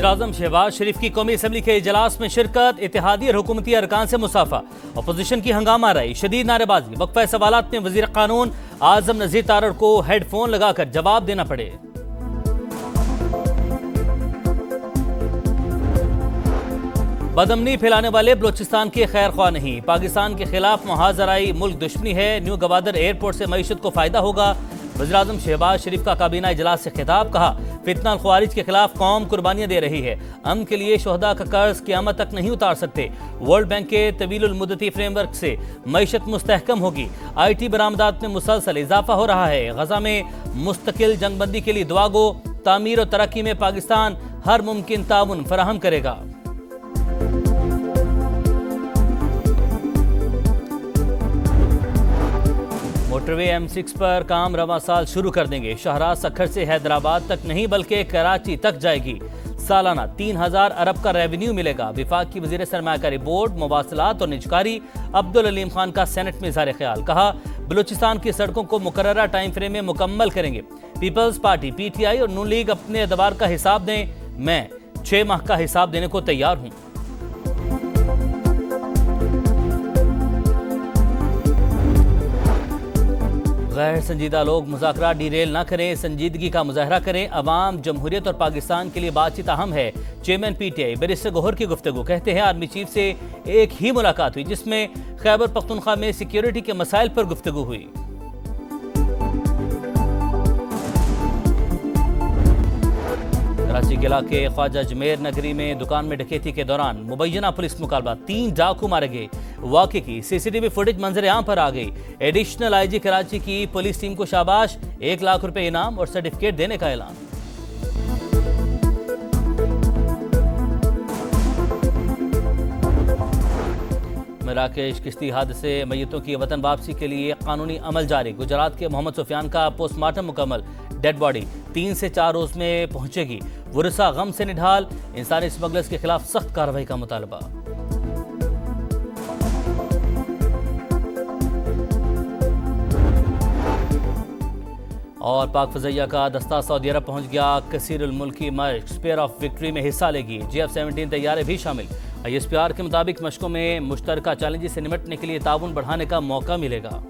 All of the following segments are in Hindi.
वज़ीर-ए-आज़म शहबाज शरीफ की कौमी असम्बली के इजलास में शिरकत, इत्तेहादी और हुकूमती अरकान से मुसाफा, अपोजिशन की हंगामा रही, शदीद नारेबाजी, वक्फा सवालात में वज़ीर कानून आज़म नज़ीर तारड़ को हेडफोन लगाकर जवाब देना पड़े। बदअमनी फैलाने वाले बलोचिस्तान के खैर ख्वाह नहीं, पाकिस्तान के खिलाफ मुहाजराई मुल्क दुश्मनी है, न्यू गवादर एयरपोर्ट से मईशत को फायदा होगा। वज़ीर-ए-आज़म शहबाज शरीफ का काबीना इजलास से खिताब, कहा फितना ख्वारिज के खिलाफ कौम कुर्बानियां दे रही है, अमन के लिए शोहदा का कर्ज क़यामत तक नहीं उतार सकते। वर्ल्ड बैंक के तवीलुल मुद्दती फ्रेमवर्क से मईशत मुस्तहकम होगी। IT बरामदात में मुसलसल इजाफा हो रहा है। गजा में मुस्तकिल जंगबंदी के लिए दुआ गो, तामीर और तरक्की में पाकिस्तान हर मुमकिन ताउन फराहम करेगा। मोटरवे M6 पर काम रवा साल शुरू कर देंगे। शाहराह सखर से हैदराबाद तक नहीं बल्कि कराची तक जाएगी। सालाना 3000 अरब का रेवेन्यू मिलेगा। विफाक की वजीर सरमायाकारी बोर्ड, मवासलात और निजकारी अब्दुल अलीम खान का सेनेट में इज़हार ख्याल, कहा बलूचिस्तान की सड़कों को मुकर्ररा टाइम फ्रेम में मुकम्मल करेंगे। पीपल्स पार्टी, PTI और नून लीग अपने अदवार का हिसाब दें, मैं 6 माह का हिसाब देने को तैयार हूँ। गैर संजीदा लोग मुज़ाकरा डिरेल न करें, संजीदगी का मुजाहरा करें। अवाम, जमहूरियत और पाकिस्तान के लिए बातचीत अहम है। चेयरमैन PTI बैरिस्टर गौहर की गुफ्तगू, कहते हैं आर्मी चीफ से एक ही मुलाकात हुई जिसमें खैबर पख्तूनख्वा में सिक्योरिटी के मसाइल पर गुफ्तगू हुई। कराची के इलाके ख्वाजा अजमेर नगरी में दुकान में डकैती के दौरान मुबैना पुलिस मुकाबला, 3 डाकू मारे गए। वाक़े की CCTV फुटेज मंजर आम पर आ गई। एडिशनल IG कराची की पुलिस टीम को शाबाश, 1 लाख रुपए इनाम और सर्टिफिकेट देने का ऐलान। मराकेश किश्ती हादसे, मैयतों की वतन वापसी के लिए कानूनी अमल जारी। गुजरात के मोहम्मद सुफियान का पोस्टमार्टम मुकम्मल, डेड बॉडी 3 से 4 रोज में पहुंचेगी। वुरसा गम से निढाल, इंसानी स्मगलर्स के खिलाफ सख्त कार्रवाई का मुतालबा। और पाक फज़ैया का दस्ता सऊदी अरब पहुंच गया। कसीरुल मुल्की मश्क स्पेयर ऑफ विक्ट्री में हिस्सा लेगी। GF-17 तैयारे भी शामिल। ISPR के मुताबिक मशकों में मुश्तरका चैलेंजेस से निपटने के लिए ताउन बढ़ाने का मौका मिलेगा।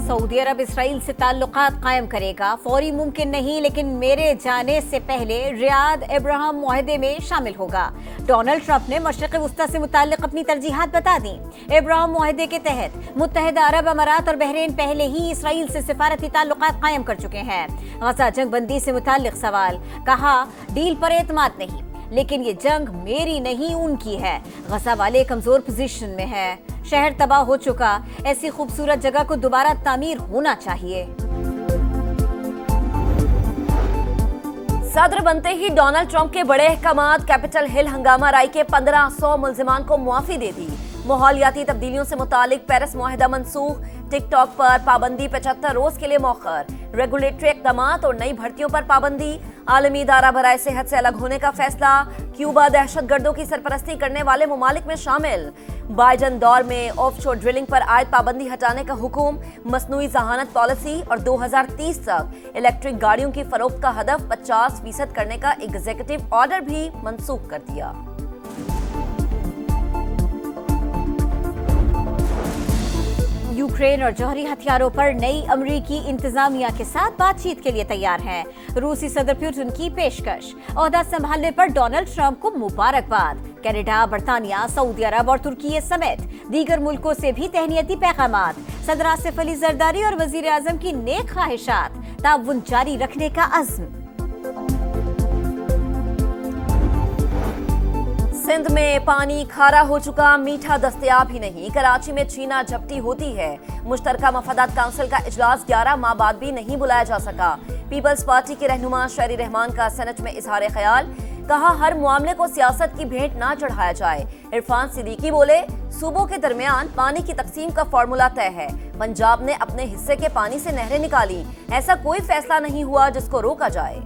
सऊदी अरब इसराइल से ताल्लुकात कायम करेगा। फौरी मुमकिन नहीं, लेकिन मेरे जाने से पहले रियाद अब्राहम मुआहदे में शामिल होगा। डोनाल्ड ट्रंप ने मशरिक़ वुस्ता से मुताल्लिक़ अपनी तरजीहात बता दी। अब्राहम मुआहदे के तहत मुत्तहिदा अरब अमारात और बहरीन पहले ही इसराइल से सिफारती ताल्लुकात कायम कर चुके हैं। गजा जंग बंदी से मुताल्लिक़ सवाल, कहा डील पर एतमाद नहीं, लेकिन ये जंग मेरी नहीं उनकी है। गजा वाले कमजोर पोजीशन में है, शहर तबाह हो चुका, ऐसी खूबसूरत जगह को दोबारा तामीर होना चाहिए। सदर बनते ही डोनाल्ड ट्रंप के बड़े अहकामात, कैपिटल हिल हंगामा राई के 1500 मुल्जिमान को मुआफी दे दी। माहौलियाती तब्दीलियों से मुतालिक पेरिस मुआहिदा मनसूख। टिकटॉक पर पाबंदी 75 रोज के लिए मौखर। रेगुलेटरी इक़दामात और नई भर्तियों पर पाबंदी। आलमी इदारा बराए सेहत से अलग होने का फैसला। क्यूबा दहशतगर्दों की सरपरस्ती करने वाले ममालिक में शामिल। बाइडन दौर में ऑफशोर ड्रिलिंग पर आयद पाबंदी हटाने का हुक्म। मसनूई जहानत पॉलिसी और 2030 तक इलेक्ट्रिक गाड़ियों की फरोख्त का हदफ 50% करने का एग्जीक्यूटिव ऑर्डर भी मनसूख कर दिया। यूक्रेन और जौहरी हथियारों पर नई अमरीकी इंतजामिया के साथ बातचीत के लिए तैयार हैं। रूसी सदर पुतिन की पेशकश। ओहदा संभालने पर डोनाल्ड ट्रंप को मुबारकबाद। कनाडा, बरतानिया, सऊदी अरब और तुर्की समेत दीगर मुल्कों से भी तहनीती पैगामात। सदर आसिफ अली जरदारी और वजीर आजम की नेक ख्वाहिशात, ताउन जारी रखने का अज़्म। सिंध में पानी खारा हो चुका, मीठा दस्तयाब ही नहीं। कराची में छीना झपटी होती है। मुश्तरका मफादात काउंसिल का इजलास 11 माह बाद भी नहीं बुलाया जा सका। पीपल्स पार्टी के रहनुमा शहरी रहमान का सेनेट में इजहार ख्याल, कहा हर मामले को सियासत की भेंट ना चढ़ाया जाए। इरफान सिद्दीकी बोले सूबों के दरमियान पानी की तकसीम का फॉर्मूला तय है। पंजाब ने अपने हिस्से के पानी से नहरें निकाली, ऐसा कोई फैसला नहीं हुआ जिसको रोका जाए।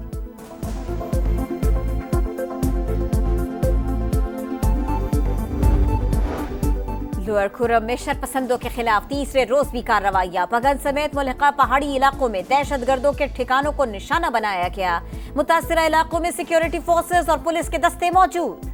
सुअर खुरम में शरपसंदों के खिलाफ तीसरे रोज भी कार्रवाइयां। पगन समेत मुल्हिका पहाड़ी इलाकों में दहशतगर्दों के ठिकानों को निशाना बनाया गया। मुतासिरा इलाकों में सिक्योरिटी फोर्सेस और पुलिस के दस्ते मौजूद।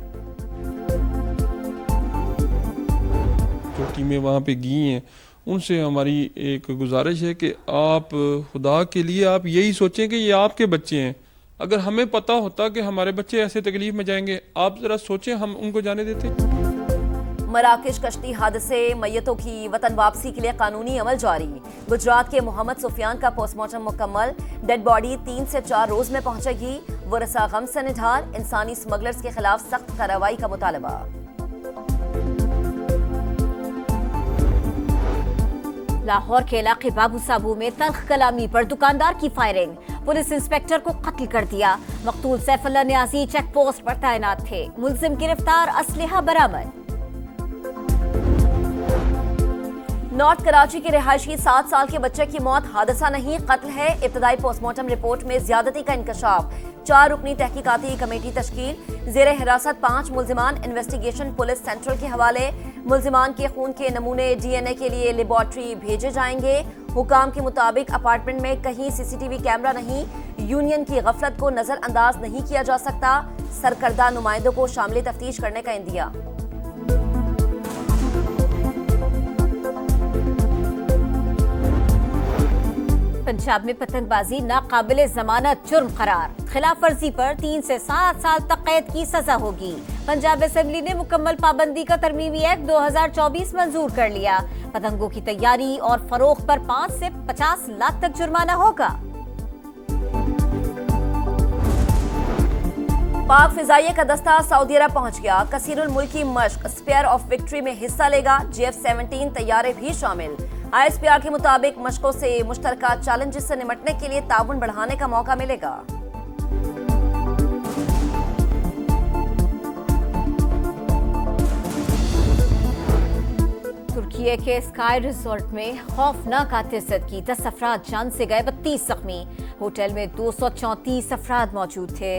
जो टीमें वहाँ पे गई हैं उनसे हमारी एक गुजारिश है कि आप खुदा के लिए आप यही सोचें कि ये आपके बच्चे हैं। अगर हमें पता होता कि हमारे बच्चे ऐसे तकलीफ में जाएंगे, आप जरा सोचें हम उनको जाने देते। मराकश कश्ती हादसे, मैयतों की वतन वापसी के लिए कानूनी अमल जारी। गुजरात के मोहम्मद सुफियान का पोस्टमार्टम मुकम्मल। डेड बॉडी 3 से 4 रोज में पहुंचेगी। वरसा गम से निढाल। इंसानी स्मगलर्स के खिलाफ सख्त कार्रवाई का मुतालबा। लाहौर के इलाके बाबू साबू में तल्ख कलामी पर दुकानदार की फायरिंग। पुलिस इंस्पेक्टर को कत्ल कर दिया। मकतूल सैफुल्लाह न्याजी चेक पोस्ट पर तैनात थे। मुलजिम गिरफ्तार, असलहा बरामद। नॉर्थ कराची के रिहायशी 7 साल के बच्चे की मौत हादसा नहीं कत्ल है। इब्तदाई पोस्टमार्टम रिपोर्ट में ज्यादती का इंकशाफ। 4 रुकनी तहकीकाती कमेटी तश्कील। जेर हिरासत 5 मुल्जिमान। इन्वेस्टिगेशन पुलिस सेंट्रल के हवाले। मुल्जिमान के खून के नमूने DNA के लिए लेबॉर्ट्री भेजे जाएंगे। हुकाम के मुताबिक अपार्टमेंट में कहीं CCTV कैमरा नहीं। यूनियन की गफलत को नजरअंदाज नहीं किया जा सकता। सरकर्दा नुमाइंदों को शामिल तफ्तीश करने का इंदिया। पंजाब में पतंगबाजी नाकाबिले जमानत जुर्म करार। खिलाफ वर्जी पर 3 से 7 साल तक कैद की सजा होगी। पंजाब असेंबली ने मुकम्मल पाबंदी का तरमीमी एक्ट 2024 मंजूर कर लिया। पतंगों की तैयारी और फरोख्त पर 5 से 50 लाख तक जुर्माना होगा। पाक फिजाइये का दस्ता सऊदी अरब पहुंच गया। कसीरुल मुल्की मश्क स्पेयर ऑफ विक्ट्री में हिस्सा लेगा। GF-17 तैयारे भी शामिल। ISPR के मुताबिक मशकों से मुश्तरका चैलेंजेस से निपटने के लिए ताउन बढ़ाने का मौका मिलेगा। तुर्की के स्काई रिजॉर्ट में खौफनाक हादसे की 10 अफराद जान से गए, 32 जख्मी। होटल में 234 अफराद मौजूद थे।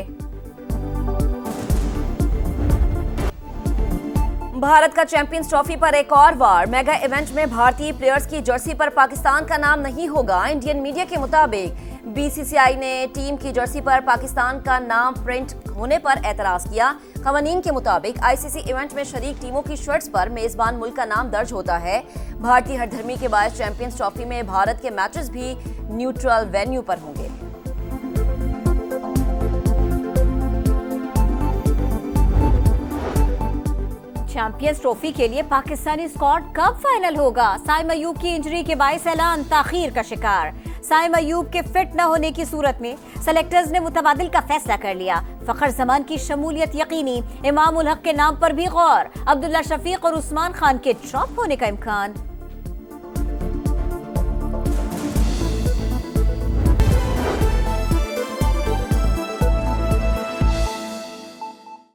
भारत का चैंपियंस ट्रॉफी पर एक और वार। मेगा इवेंट में भारतीय प्लेयर्स की जर्सी पर पाकिस्तान का नाम नहीं होगा। इंडियन मीडिया के मुताबिक BCCI ने टीम की जर्सी पर पाकिस्तान का नाम प्रिंट होने पर एतराज किया। कवानीन के मुताबिक ICC इवेंट में शरीक टीमों की शर्ट्स पर मेजबान मुल्क का नाम दर्ज होता है। भारतीय हरधर्मी के बायस चैंपियंस ट्रॉफी में भारत के मैचेस भी न्यूट्रल वेन्यू पर होंगे। चैंपियंस ट्रॉफी के लिए पाकिस्तानी स्क्वाड कब फाइनल होगा? साइम अयूब की इंजरी के बायस ऐलान ताखीर का शिकार। साइम अयूब के फिट न होने की सूरत में सेलेक्टर्स ने मुतबादिल का फैसला कर लिया। फखर जमान की शमूलियत यकीनी। इमाम उल हक के नाम पर भी गौर। अब्दुल्ला शफीक और उस्मान खान के ड्रॉप होने का इम्कान।